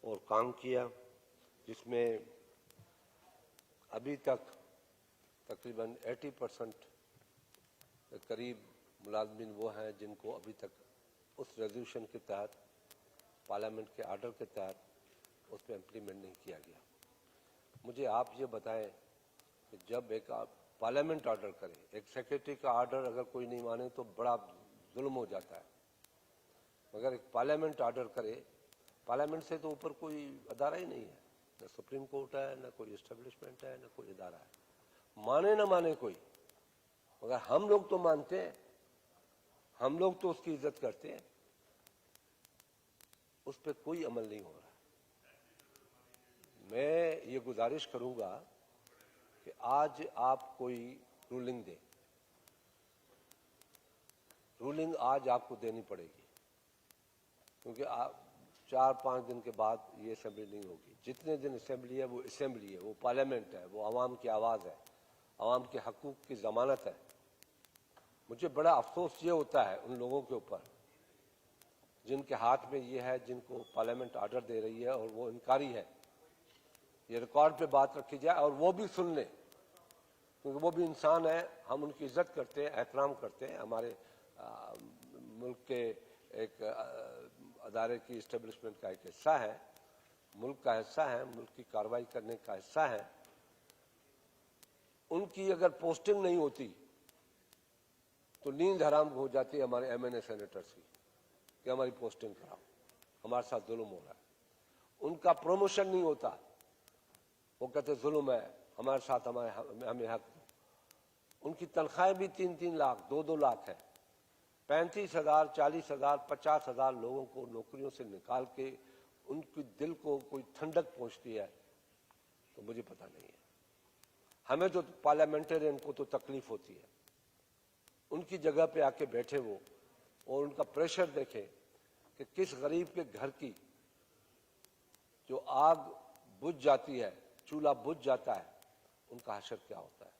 اور کام کیا، جس میں ابھی تک تقریباً 80% کے قریب ملازمین وہ ہیں جن کو ابھی تک اس ریزولوشن کے تحت، پارلیمنٹ کے آرڈر کے تحت اس پہ امپلیمنٹ نہیں کیا گیا۔ مجھے آپ یہ بتائیں کہ جب ایک پارلیمنٹ آرڈر کرے، ایک سیکرٹری کا آرڈر اگر کوئی نہیں مانے تو بڑا ظلم ہو جاتا ہے، مگر ایک پارلیمنٹ آرڈر کرے، پارلیمنٹ سے تو اوپر کوئی ادارہ ہی نہیں ہے، نہ سپریم کورٹ ہے، نہ کوئی اسٹیبلشمنٹ ہے، نہ کوئی ادارہ ہے، مانے نہ مانے کوئی، مگر ہم لوگ تو مانتے ہیں، ہم لوگ تو اس کی عزت کرتے ہیں، اس پہ کوئی عمل نہیں ہو رہا۔ میں یہ گزارش کروں گا کہ آج آپ کوئی رولنگ دیں، رولنگ آج آپ کو دینی پڑے گی، کیونکہ 4-5 دن کے بعد یہ اسمبلی نہیں ہوگی۔ جتنے دن اسمبلی ہے وہ اسمبلی ہے، وہ پارلیمنٹ ہے، وہ عوام کی آواز ہے، عوام کے حقوق کی ضمانت ہے۔ مجھے بڑا افسوس یہ ہوتا ہے ان لوگوں کے اوپر جن کے ہاتھ میں یہ ہے، جن کو پارلیمنٹ آرڈر دے رہی ہے اور وہ انکاری ہے۔ یہ ریکارڈ پہ بات رکھی جائے اور وہ بھی سن لیں، کیونکہ وہ بھی انسان ہے، ہم ان کی عزت کرتے ہیں، احترام کرتے ہیں، ہمارے ملک کے ایک ادارے کی اسٹیبلشمنٹ کا ایک حصہ ہے، ملک کا حصہ ہے، ملک کی کارروائی کرنے کا حصہ ہے۔ ان کی اگر پوسٹنگ نہیں ہوتی تو نیند حرام ہو جاتی ہے ہمارے ایم این اے سینیٹرز کی کہ ہماری پوسٹنگ کراؤ، ہمارے ساتھ ظلم ہو رہا ہے۔ ان کا پروموشن نہیں ہوتا، وہ کہتے ظلم ہے، ہمارے ساتھ ہمیں حق دو۔ ان کی تنخواہیں بھی 3-3 لاکھ 2-2 لاکھ ہے۔ 35,000 40,000 50,000 لوگوں کو نوکریوں سے نکال کے ان کی دل کو کوئی ٹھنڈک پہنچتی ہے تو مجھے پتہ نہیں ہے۔ ہمیں تو پارلیمنٹرین کو تو تکلیف ہوتی ہے، ان کی جگہ پہ آ کے بیٹھے وہ اور ان کا پریشر دیکھیں کہ کس غریب کے گھر کی جو آگ بجھ جاتی ہے، چولہا بجھ جاتا ہے، ان کا حشر کیا ہوتا ہے۔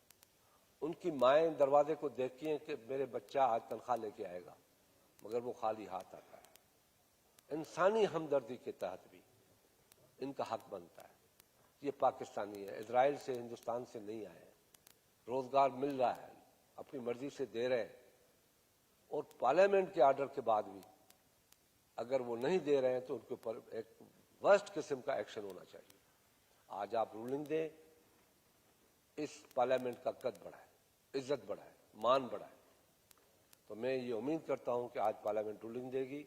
ان کی مائیں دروازے کو دیکھتی ہیں کہ میرے بچہ آج تنخواہ لے کے آئے گا، مگر وہ خالی ہاتھ آتا ہے۔ انسانی ہمدردی کے تحت بھی ان کا حق بنتا ہے۔ یہ پاکستانی ہے، اسرائیل سے ہندوستان سے نہیں آئے ہیں، روزگار مل رہا ہے، اپنی مرضی سے دے رہے ہیں، اور پارلیمنٹ کے آرڈر کے بعد بھی اگر وہ نہیں دے رہے ہیں تو ان کے اوپر ایک ورسٹ قسم کا ایکشن ہونا چاہیے۔ آج آپ رولنگ دیں، اس پارلیمنٹ کا قد بڑھائے، عزت بڑھائے، مان بڑھائے۔ تو میں یہ امید کرتا ہوں کہ آج پارلیمنٹ رولنگ دے گی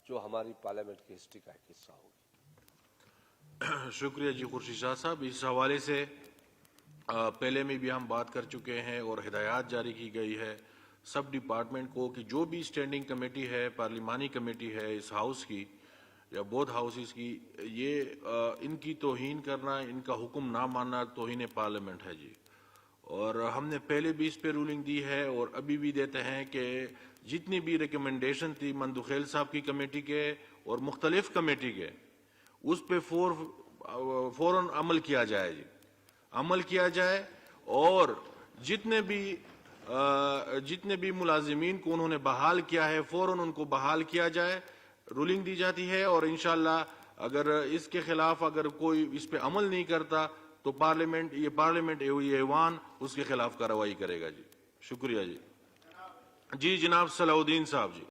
جو ہماری پارلیمنٹ کی ہسٹری کا ایک حصہ ہوگی۔ شکریہ جی خورشید شاہ صاحب۔ اس حوالے سے پہلے میں بھی ہم بات کر چکے ہیں اور ہدایات جاری کی گئی ہے سب ڈپارٹمنٹ کو کہ جو بھی اسٹینڈنگ کمیٹی ہے، پارلیمانی کمیٹی ہے اس ہاؤس کی یا بوتھ ہاؤسز کی، یہ ان کی توہین کرنا، ان کا حکم نہ ماننا توہین پارلیمنٹ ہے جی۔ اور ہم نے پہلے بھی اس پہ رولنگ دی ہے اور ابھی بھی دیتے ہیں کہ جتنی بھی ریکمنڈیشن تھی مندوخیل صاحب کی کمیٹی کے اور مختلف کمیٹی کے، اس پہ فوراً عمل کیا جائے جی، عمل کیا جائے، اور جتنے بھی ملازمین کو انہوں نے بحال کیا ہے فوراً ان کو بحال کیا جائے۔ رولنگ دی جاتی ہے اور انشاءاللہ اگر اس کے خلاف اگر کوئی اس پہ عمل نہیں کرتا تو پارلیمنٹ ایوان اس کے خلاف کارروائی کرے گا جی۔ شکریہ جی۔ جی جناب صلاح الدین صاحب جی۔